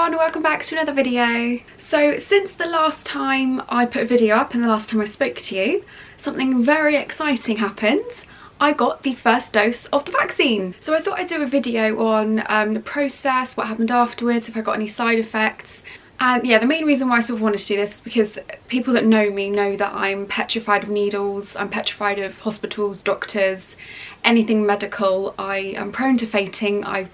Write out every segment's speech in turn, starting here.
everyone, welcome back to another video. So since the last time I put a video up and the last time I spoke to you, something very exciting happened. I got the first dose of the vaccine. So I thought I'd do a video on the process, what happened afterwards, if I got any side effects. And yeah, the main reason why I sort of wanted to do this is because people that know me know that I'm petrified of needles, I'm petrified of hospitals, doctors, anything medical. I am prone to fainting. I've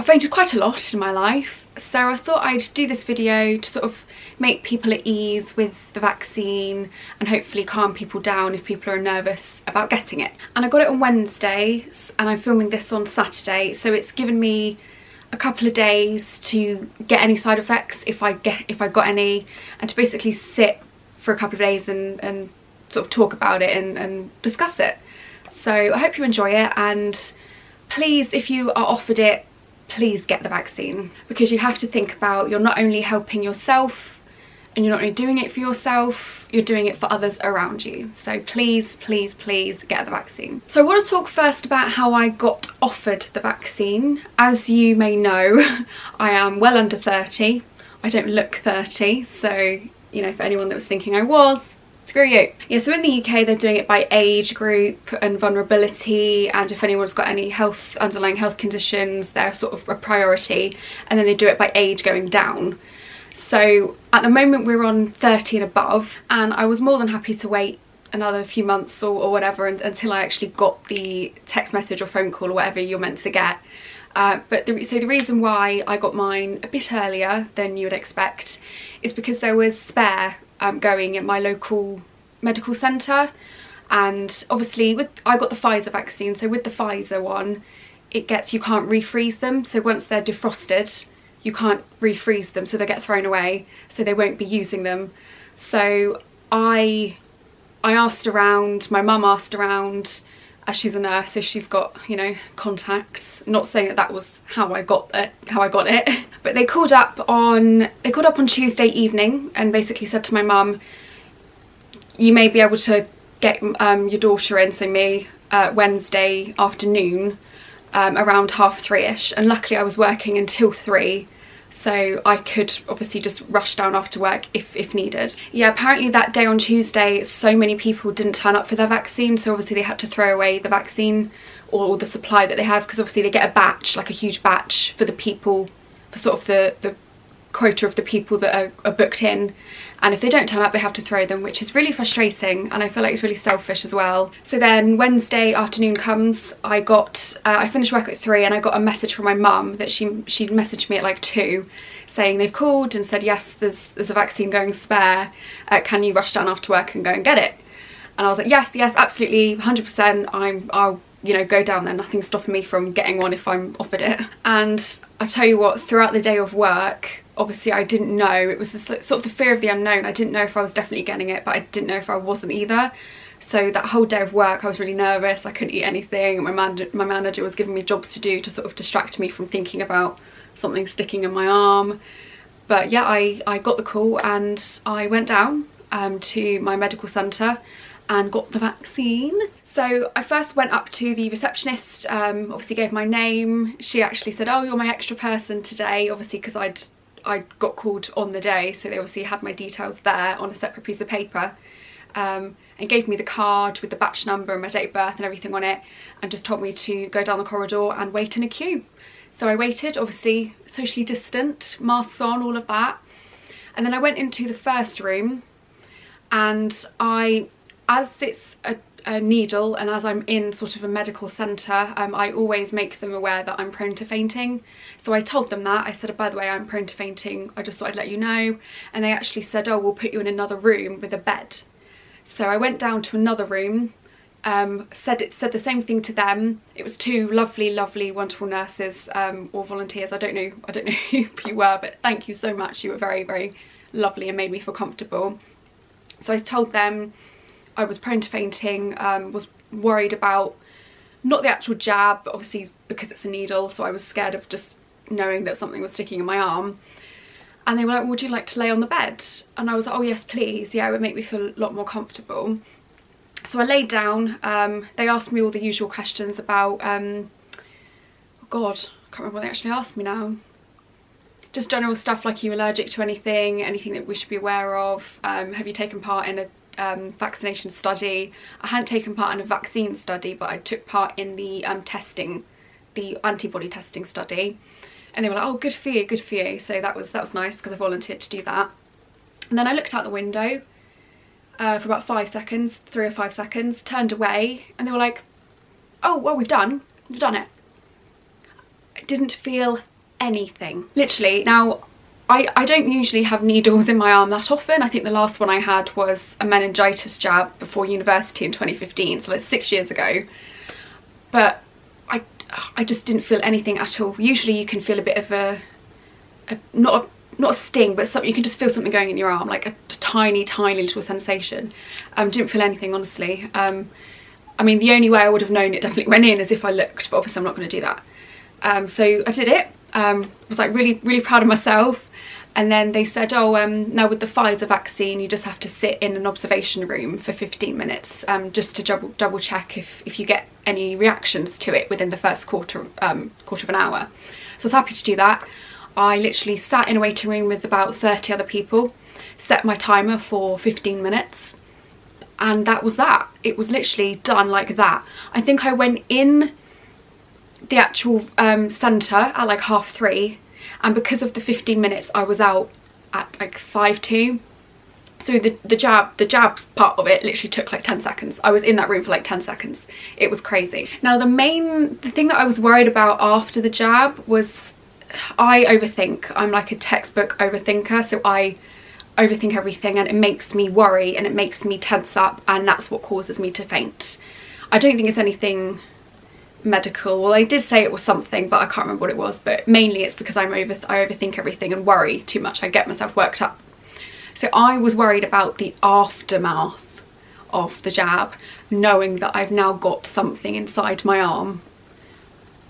fainted quite a lot in my life, so I thought I'd do this video to sort of make people at ease with the vaccine and hopefully calm people down if people are nervous about getting it. And I got it on Wednesday and I'm filming this on Saturday, so it's given me a couple of days to get any side effects if I got any, and to basically sit for a couple of days and sort of talk about it and discuss it. So I hope you enjoy it, and please, if you are offered it, please get the vaccine, because you have to think about, you're not only helping yourself and you're not only doing it for yourself, you're doing it for others around you. So please, please, please get the vaccine. So I want to talk first about how I got offered the vaccine. As you may know, I am well under 30. I don't look 30, so you know, for anyone that was thinking I was, screw you. Yeah, so in the UK they're doing it by age group and vulnerability, and if anyone's got any underlying health conditions, they're sort of a priority, and then they do it by age going down. So at the moment we're on 30 and above, and I was more than happy to wait another few months or whatever until I actually got the text message or phone call or whatever you're meant to get. So the reason why I got mine a bit earlier than you would expect is because there was spare going at my local medical centre, and obviously I got the Pfizer vaccine, so with the Pfizer one you can't refreeze them, so once they're defrosted you can't refreeze them, so they get thrown away, so they won't be using them. So I asked around, my mum asked around, as she's a nurse, so she's got, you know, contacts. Not saying that was how I got it, but they called up on Tuesday evening and basically said to my mum, you may be able to get your daughter in, so me, Wednesday afternoon, around 3:30ish, and luckily I was working until 3, so I could obviously just rush down after work if needed. Yeah, apparently that day on Tuesday so many people didn't turn up for their vaccine, so obviously they had to throw away the vaccine or the supply that they have, because obviously they get a batch, like a huge batch for the people, for sort of the quota of the people that are booked in, and if they don't turn up they have to throw them, which is really frustrating, and I feel like it's really selfish as well. So then Wednesday afternoon comes, I finished work at 3 and I got a message from my mum that she messaged me at like 2 saying they've called and said yes, there's a vaccine going spare, can you rush down after work and go and get it? And I was like yes, absolutely, 100%, I'll you know, go down there, nothing's stopping me from getting one if I'm offered it. And I tell you what, throughout the day of work, obviously I didn't know, it was this, sort of the fear of the unknown. I didn't know if I was definitely getting it, but I didn't know if I wasn't either. So that whole day of work I was really nervous, I couldn't eat anything, my manager was giving me jobs to do to sort of distract me from thinking about something sticking in my arm. But yeah, I got the call and I went down to my medical centre and got the vaccine. So I first went up to the receptionist, obviously gave my name. She actually said, oh, you're my extra person today, obviously because I got called on the day, so they obviously had my details there on a separate piece of paper, and gave me the card with the batch number and my date of birth and everything on it, and just told me to go down the corridor and wait in a queue. So I waited, obviously socially distant, masks on, all of that, and then I went into the first room, and as it's a needle and as I'm in sort of a medical centre, I always make them aware that I'm prone to fainting. So I told them that, I said, oh, by the way, I'm prone to fainting, I just thought I'd let you know. And they actually said, oh, we'll put you in another room with a bed. So I went down to another room, said the same thing to them. It was 2 lovely wonderful nurses, or volunteers, I don't know who you were, but thank you so much, you were very, very lovely and made me feel comfortable. So I told them I was prone to fainting, was worried about not the actual jab, but obviously because it's a needle, so I was scared of just knowing that something was sticking in my arm. And they were like, would you like to lay on the bed? And I was like, oh yes please, yeah, it would make me feel a lot more comfortable. So I laid down. They asked me all the usual questions about, oh god, I can't remember what they actually asked me now. just general stuff like, are you allergic to anything, anything that we should be aware of, have you taken part in a vaccination study. I hadn't taken part in a vaccine study, but I took part in the testing, the antibody testing study, and they were like, oh, good for you, good for you. So that was nice, because I volunteered to do that. And then I looked out the window for about 5 seconds, 3 or 5 seconds, turned away, and they were like, oh, well, we've done it. I didn't feel anything, literally. Now, I don't usually have needles in my arm that often. I think the last one I had was a meningitis jab before university in 2015, so like 6 years ago. But I just didn't feel anything at all. Usually you can feel a bit of not a sting, but something, you can just feel something going in your arm, like a tiny little sensation. Didn't feel anything, honestly. I mean, the only way I would have known it definitely went in is if I looked, but obviously I'm not going to do that. So I did it. Was like really proud of myself. And then they said, oh, now with the Pfizer vaccine, you just have to sit in an observation room for 15 minutes just to double check if you get any reactions to it within the first quarter of an hour. So I was happy to do that. I literally sat in a waiting room with about 30 other people, set my timer for 15 minutes, and that was that. It was literally done like that. I think I went in the actual centre at like 3:30, and because of the 15 minutes I was out at like 5:02. So the jabs part of it literally took like 10 seconds. I was in that room for like 10 seconds. It was crazy. Now the thing that I was worried about after the jab was, I overthink. I'm like a textbook overthinker, so I overthink everything, and it makes me worry and it makes me tense up, and that's what causes me to faint. I don't think it's anything medical. Well, I did say it was something, but I can't remember what it was, but mainly it's because I overthink everything and worry too much. I get myself worked up. So I was worried about the aftermath of the jab, knowing that I've now got something inside my arm,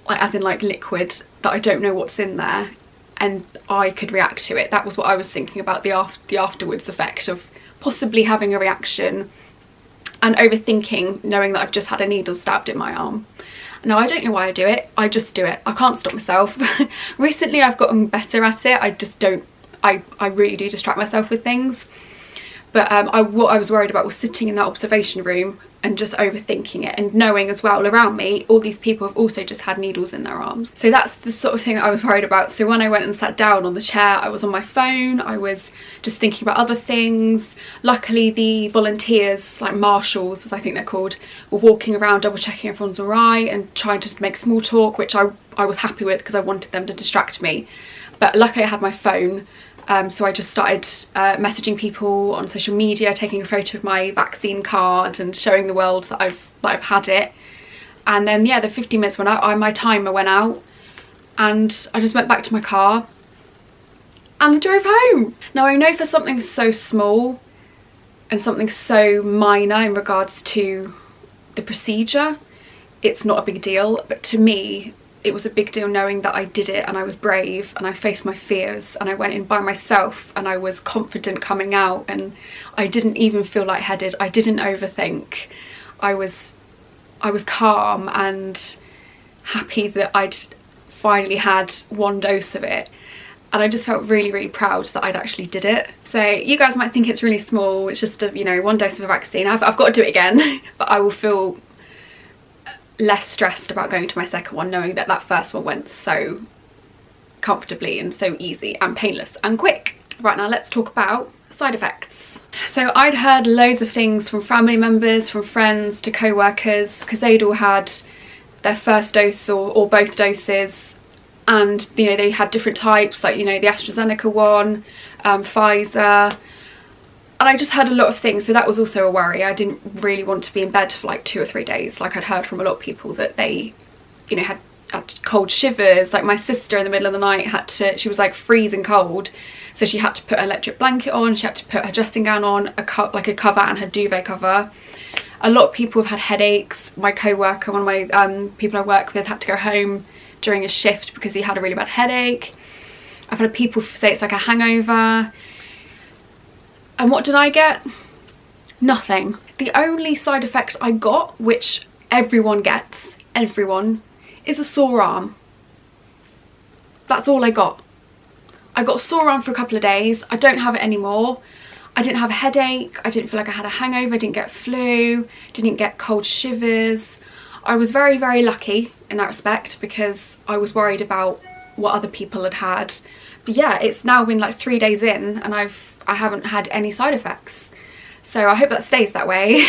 like as in like liquid, that I don't know what's in there, and I could react to it. That was what I was thinking about, the afterwards effect of possibly having a reaction, and overthinking, knowing that I've just had a needle stabbed in my arm. Now, I don't know why I do it. I just do it. I can't stop myself. Recently, I've gotten better at it. I just don't, I really do distract myself with things. But what I was worried about was sitting in that observation room and just overthinking it, and knowing as well around me all these people have also just had needles in their arms. So that's the sort of thing that I was worried about. So when I went and sat down on the chair, I was on my phone, I was just thinking about other things. Luckily the volunteers, like marshals as I think they're called, were walking around double checking everyone's alright and trying to make small talk, which I was happy with because I wanted them to distract me. But luckily I had my phone. So I just started messaging people on social media, taking a photo of my vaccine card and showing the world that I've had it. And then yeah, the 15 minutes went out, my timer went out, and I just went back to my car and I drove home. Now I know for something so small and something so minor in regards to the procedure, it's not a big deal, but to me it was a big deal knowing that I did it, and I was brave and I faced my fears, and I went in by myself and I was confident coming out, and I didn't even feel lightheaded. I didn't overthink. I was calm and happy that I'd finally had one dose of it, and I just felt really proud that I'd actually did it. So you guys might think it's really small, it's just one dose of a vaccine. I've got to do it again, but I will feel less stressed about going to my second one, knowing that that first one went so comfortably and so easy and painless and quick. Right, now let's talk about side effects. So I'd heard loads of things from family members, from friends to co-workers, because they'd all had their first dose or both doses, and they had different types, like the AstraZeneca one, Pfizer. And I just heard a lot of things, so that was also a worry. I didn't really want to be in bed for like 2 or 3 days. Like I'd heard from a lot of people that they, had cold shivers. Like my sister in the middle of the night she was like freezing cold. So she had to put an electric blanket on, she had to put her dressing gown on, like a cover, and her duvet cover. A lot of people have had headaches. My co-worker, one of my people I work with, had to go home during a shift because he had a really bad headache. I've had people say it's like a hangover. And what did I get? Nothing. The only side effect I got, which everyone gets, is a sore arm. That's all I got. I got a sore arm for a couple of days. I don't have it anymore. I didn't have a headache. I didn't feel like I had a hangover. I didn't get flu. Didn't get cold shivers. I was very, very lucky in that respect because I was worried about what other people had had. But yeah, it's now been like 3 days in and I haven't had any side effects. So I hope that stays that way.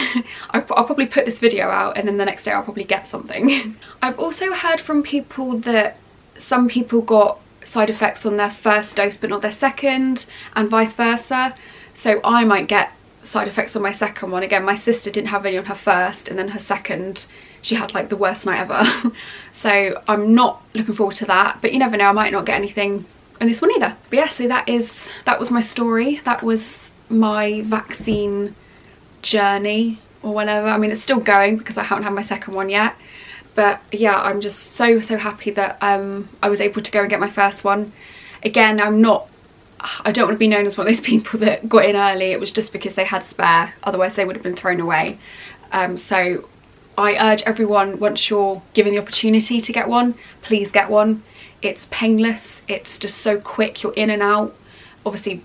I'll probably put this video out and then the next day I'll probably get something. I've also heard from people that some people got side effects on their first dose but not their second, and vice versa. So I might get side effects on my second one. Again, my sister didn't have any on her first, and then her second, she had like the worst night ever. So I'm not looking forward to that, but you never know, I might not get anything on this one either. But yeah, so that was my story. That was my vaccine journey or whatever. I mean, it's still going because I haven't had my second one yet, but yeah, I'm just so happy that I was able to go and get my first one. Again, I don't want to be known as one of those people that got in early. It was just because they had spare, otherwise they would have been thrown away. So I urge everyone, once you're given the opportunity to get one, please get one. It's painless, it's just so quick, you're in and out, obviously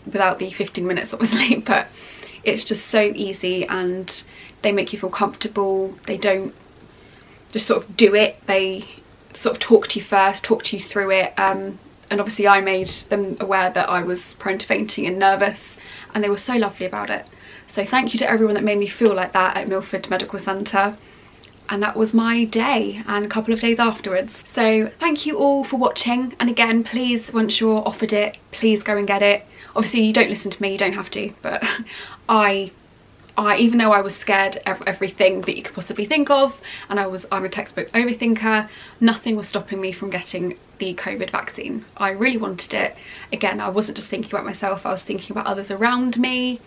without the 15 minutes obviously, but it's just so easy and they make you feel comfortable. They don't just sort of do it, they sort of talk to you first, talk to you through it, and obviously I made them aware that I was prone to fainting and nervous, and they were so lovely about it. So thank you to everyone that made me feel like that at Milford Medical Centre. And that was my day and a couple of days afterwards. So thank you all for watching, and again, please, once you're offered it, please go and get it. Obviously you don't listen to me, you don't have to, but I even though I was scared of everything that you could possibly think of, and I'm a textbook overthinker, nothing was stopping me from getting the COVID vaccine. I really wanted it. Again, I wasn't just thinking about myself, I was thinking about others around me.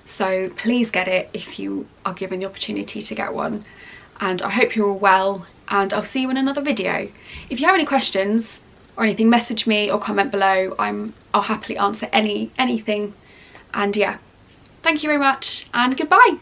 So please get it if you are given the opportunity to get one. And I hope you're all well, and I'll see you in another video. If you have any questions or anything, message me or comment below. I'll happily answer anything. And yeah, thank you very much and goodbye.